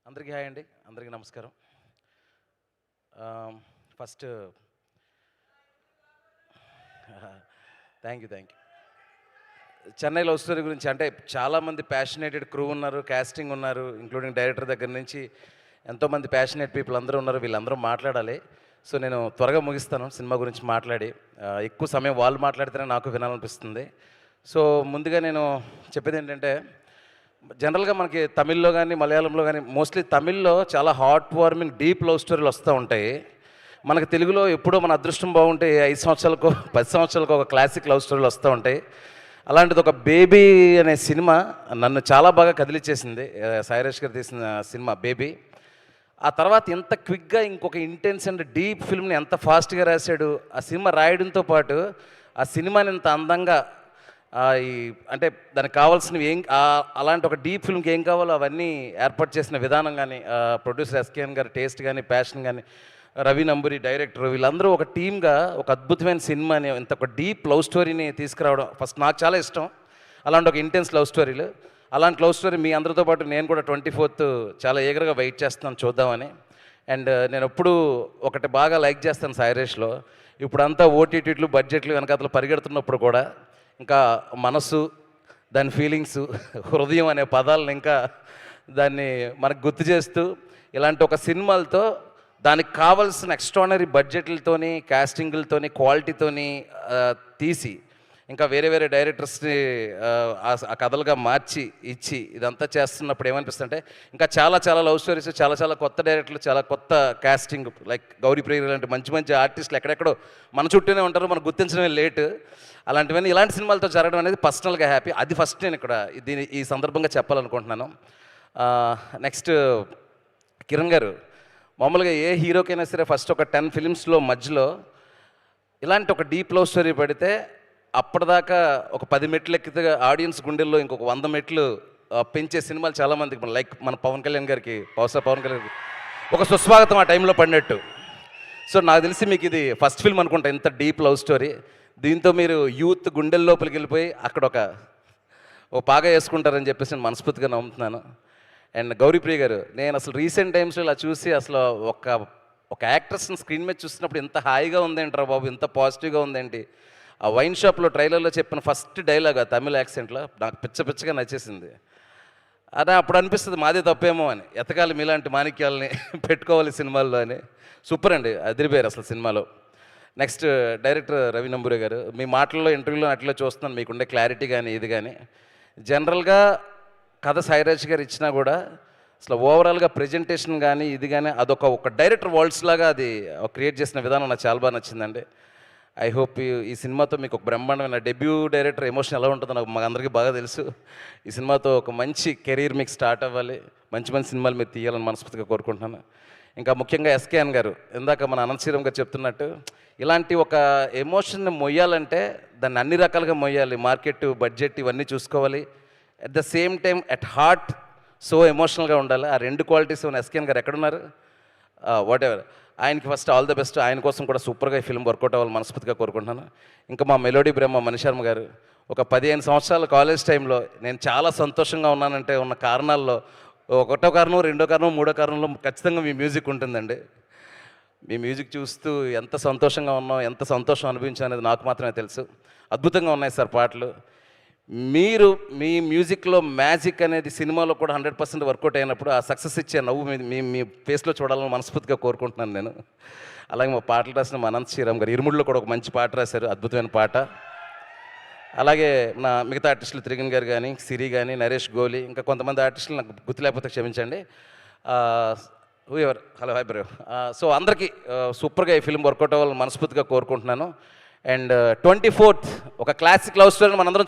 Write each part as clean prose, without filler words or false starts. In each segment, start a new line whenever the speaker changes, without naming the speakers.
అందరికీ హాయ్ అండి, అందరికీ నమస్కారం. First thank you. Chennai love story గురించి అంటే చాలామంది ప్యాషనేటెడ్ క్రూ ఉన్నారు, కాస్టింగ్ ఉన్నారు, ఇంక్లూడింగ్ డైరెక్టర్ దగ్గర నుంచి ఎంతోమంది ప్యాషనేట్ పీపుల్ అందరూ ఉన్నారు. వీళ్ళందరూ మాట్లాడాలి. సో నేను త్వరగా ముగిస్తాను సినిమా గురించి మాట్లాడి. ఎక్కువ సమయం వాళ్ళు మాట్లాడితేనే నాకు వినాలనిపిస్తుంది. సో ముందుగా నేను చెప్పేది ఏంటంటే, జనరల్గా మనకి తమిళ్లో కానీ మలయాళంలో కానీ మోస్ట్లీ తమిళ్లో చాలా హార్ట్ వార్మింగ్ డీప్ లవ్ స్టోరీలు వస్తూ ఉంటాయి. మనకు తెలుగులో ఎప్పుడో మన అదృష్టం బాగుంటే 5 సంవత్సరాలకు 10 సంవత్సరాలకు ఒక క్లాసిక్ లవ్ స్టోరీలు వస్తూ ఉంటాయి. అలాంటిది ఒక బేబీ అనే సినిమా నన్ను చాలా బాగా కదిలిచ్చేసింది. సాయిరాజ్ గారు తీసిన సినిమా బేబీ. ఆ తర్వాత ఎంత క్విక్గా ఇంకొక ఇంటెన్స్ అండ్ డీప్ ఫిల్మ్ని ఎంత ఫాస్ట్గా రాశాడు. ఆ సినిమా రాయడంతో పాటు ఆ సినిమాని ఇంత అందంగా అంటే దానికి కావాల్సినవి అలాంటి ఒక డీప్ ఫిల్మ్కి ఏం కావాలో అవన్నీ ఏర్పాటు చేసిన విధానం కానీ, ప్రొడ్యూసర్ ఎస్కేఎన్ గారి టేస్ట్ కానీ, ప్యాషన్ కానీ, రవి నంబూరి డైరెక్టర్, వీళ్ళందరూ ఒక టీమ్గా ఒక అద్భుతమైన సినిమాని, ఇంత ఒక డీప్ లవ్ స్టోరీని తీసుకురావడం ఫస్ట్ నాకు చాలా ఇష్టం. అలాంటి ఒక ఇంటెన్స్ లవ్ స్టోరీలు, అలాంటి లవ్ స్టోరీ మీ అందరితో పాటు నేను కూడా 24th చాలా ఈగర్గా వెయిట్ చేస్తున్నాను చూద్దామని. అండ్ నేను ఎప్పుడు ఒకటి బాగా లైక్ చేస్తాను సాయిరేష్లో, ఇప్పుడంతా ఓటీటీలు బడ్జెట్లు వెనకాతలు పరిగెడుతున్నప్పుడు కూడా ఇంకా మనసు, దాని ఫీలింగ్స్, హృదయం అనే పదాలను ఇంకా దాన్ని మనకు గుర్తు చేస్తూ ఇలాంటి ఒక సినిమాలతో దానికి కావాల్సిన ఎక్స్ట్రానరీ బడ్జెట్లతోని, కాస్టింగ్లతోని, క్వాలిటీతోని తీసి ఇంకా వేరే వేరే డైరెక్టర్స్ని ఆ కథలుగా మార్చి ఇచ్చి ఇదంతా చేస్తున్నప్పుడు ఏమనిపిస్తుంది అంటే, ఇంకా చాలా చాలా లవ్ స్టోరీస్, చాలా చాలా కొత్త డైరెక్టర్లు, చాలా కొత్త కాస్టింగ్, లైక్ గౌరీ ప్రియ లాంటి మంచి మంచి ఆర్టిస్టులు ఎక్కడెక్కడో మన చుట్టూనే ఉంటారు, మనకు గుర్తించడమే లేట్. అలాంటివన్నీ ఇలాంటి సినిమాలతో జరగడం అనేది పర్సనల్గా హ్యాపీ. అది ఫస్ట్ నేను ఇక్కడ ఈ సందర్భంగా చెప్పాలనుకుంటున్నాను. నెక్స్ట్ కిరణ్ గారు, మామూలుగా ఏ హీరోకైనా సరే ఫస్ట్ ఒక 10 ఫిలిమ్స్లో మధ్యలో ఇలాంటి ఒక డీప్ లవ్ స్టోరీ పడితే అప్పటిదాకా ఒక 10 మెట్లు ఎక్కితే ఆడియన్స్ గుండెల్లో ఇంకొక 100 మెట్లు పెంచే సినిమాలు చాలామందికి, లైక్ మన పవన్ కళ్యాణ్ గారికి, పవన్ కళ్యాణ్ గారికి ఒక సుస్వాగతం ఆ టైంలో పడినట్టు. సో నాకు తెలిసి మీకు ఇది ఫస్ట్ ఫిల్మ్ అనుకుంటా, ఇంత డీప్ లవ్ స్టోరీ. దీంతో మీరు యూత్ గుండెల లోపలికి వెళ్ళిపోయి అక్కడ ఒక పాగా వేసుకుంటారని చెప్పేసి నేను మనస్ఫూర్తిగా నమ్ముతున్నాను. అండ్ గౌరీప్రియ గారు, నేను అసలు రీసెంట్ టైమ్స్లో ఇలా చూసి అసలు ఒక యాక్ట్రెస్ని స్క్రీన్ మీద చూసినప్పుడు ఇంత హాయిగా ఉందేంట్రా బాబు, ఇంత పాజిటివ్గా ఉందేంటి. ఆ వైన్ షాప్లో ట్రైలర్లో చెప్పిన ఫస్ట్ డైలాగ్ ఆ తమిళ యాక్సెంట్లో నాకు పిచ్చగా నచ్చేసింది. అదే అప్పుడు అనిపిస్తుంది మాదే తప్పేమో అని, ఎతకాలి మీలాంటి మాణిక్యాలని పెట్టుకోవాలి సినిమాల్లో అని. సూపర్ అండి, అదిరిపోయారు అసలు సినిమాలో. నెక్స్ట్ డైరెక్టర్ రవి నంబూరి గారు, మీ మాటల్లో ఇంటర్వ్యూలో అట్లా చూస్తున్నాను మీకుండే క్లారిటీ కానీ ఇది కానీ. జనరల్గా కథ సాయిరాజ్ గారు ఇచ్చినా కూడా అసలు ఓవరాల్గా ప్రజెంటేషన్ కానీ ఇది కానీ అదొక డైరెక్టర్ వరల్డ్స్ లాగా అది క్రియేట్ చేసిన విధానం నాకు చాలా బాగా నచ్చిందండి. ఐ హోప్ ఈ సినిమాతో మీకు ఒక బ్రహ్మాండమైన డెబ్యూ డైరెక్టర్ ఎమోషన్ ఎలా ఉంటుందో నాకు మాకు అందరికీ బాగా తెలుసు. ఈ సినిమాతో ఒక మంచి కెరీర్ మీకు స్టార్ట్ అవ్వాలి, మంచి మంచి సినిమాలు మీరు తీయాలని మనస్ఫూర్తిగా కోరుకుంటున్నాను. ఇంకా ముఖ్యంగా ఎస్కేఎన్ గారు, ఇందాక మన అనంతశ్రీరామ్ గారు చెప్తున్నట్టు ఇలాంటి ఒక ఎమోషన్ని మొయ్యాలంటే దాన్ని అన్ని రకాలుగా మొయ్యాలి. మార్కెట్, బడ్జెట్ ఇవన్నీ చూసుకోవాలి. At the same time at heart so ఎమోషనల్గా ఉండాలి. ఆ 2 క్వాలిటీస్ ఉన్న ఎస్కేఎన్ గారు ఎక్కడున్నారు, వాట్ ఎవర్, ఆయనకి ఫస్ట్ ఆల్ ద బెస్ట్. ఆయన కోసం కూడా సూపర్గా ఈ ఫిల్మ్ వర్కౌట్ అవ్వాలి మనస్ఫూర్తిగా కోరుకుంటున్నాను. ఇంకా మా మెలోడీ బ్రహ్మ మణిశర్మ గారు, ఒక 15 సంవత్సరాల కాలేజ్ టైంలో నేను చాలా సంతోషంగా ఉన్నానంటే ఉన్న కారణాల్లో ఒకటో కారణం, రెండో కారణం, మూడో కారణంలో ఖచ్చితంగా మీ మ్యూజిక్ ఉంటుందండి. మీ మ్యూజిక్ చూస్తూ ఎంత సంతోషంగా ఉన్నాం, ఎంత సంతోషం అనుభవించాం అనేది నాకు మాత్రమే తెలుసు. అద్భుతంగా ఉన్నాయి సార్ పాటలు. మీరు మీ మ్యూజిక్లో మ్యాజిక్ అనేది సినిమాలో కూడా 100% వర్కౌట్ అయినప్పుడు ఆ సక్సెస్ ఇచ్చే నవ్వు మీ ఫేస్లో చూడాలని మనస్ఫూర్తిగా కోరుకుంటున్నాను నేను. అలాగే మా పాటలు రాసిన మా అనంత శ్రీరామ్ గారు ఇరుముడిలో కూడా ఒక మంచి పాట రాశారు, అద్భుతమైన పాట. అలాగే నా మిగతా ఆర్టిస్టులు త్రిగన్ గారు కానీ, సిరి కానీ, నరేష్ గోలి, ఇంకా కొంతమంది ఆర్టిస్టులు నాకు గుర్తు లేకపోతే క్షమించండి. Hello hi bro. సో అందరికీ సూపర్గా ఈ ఫిల్మ్ వర్కౌట్ అవ్వాలని మనస్ఫూర్తిగా కోరుకుంటున్నాను. అండ్ 24th ఒక క్లాసిక్ లవ్ స్టోరీని మనందరం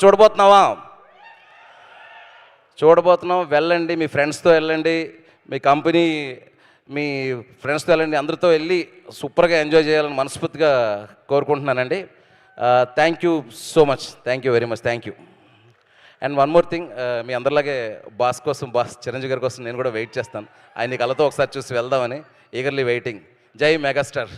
చూడబోతున్నాం. వెళ్ళండి, మీ ఫ్రెండ్స్తో వెళ్ళండి, మీ కంపెనీ, మీ ఫ్రెండ్స్తో వెళ్ళండి, అందరితో వెళ్ళి సూపర్గా ఎంజాయ్ చేయాలని మనస్ఫూర్తిగా కోరుకుంటున్నానండి. Thank you so much, thank you very much, thank you. And one more thing, మీ అందరిలాగే బాస్ చిరంజీవి గారి కోసం నేను కూడా వెయిట్ చేస్తాను. ఆయన కళతో ఒకసారి చూసి వెళ్దామని ఈగర్లీ వెయిటింగ్. జై మెగాస్టార్.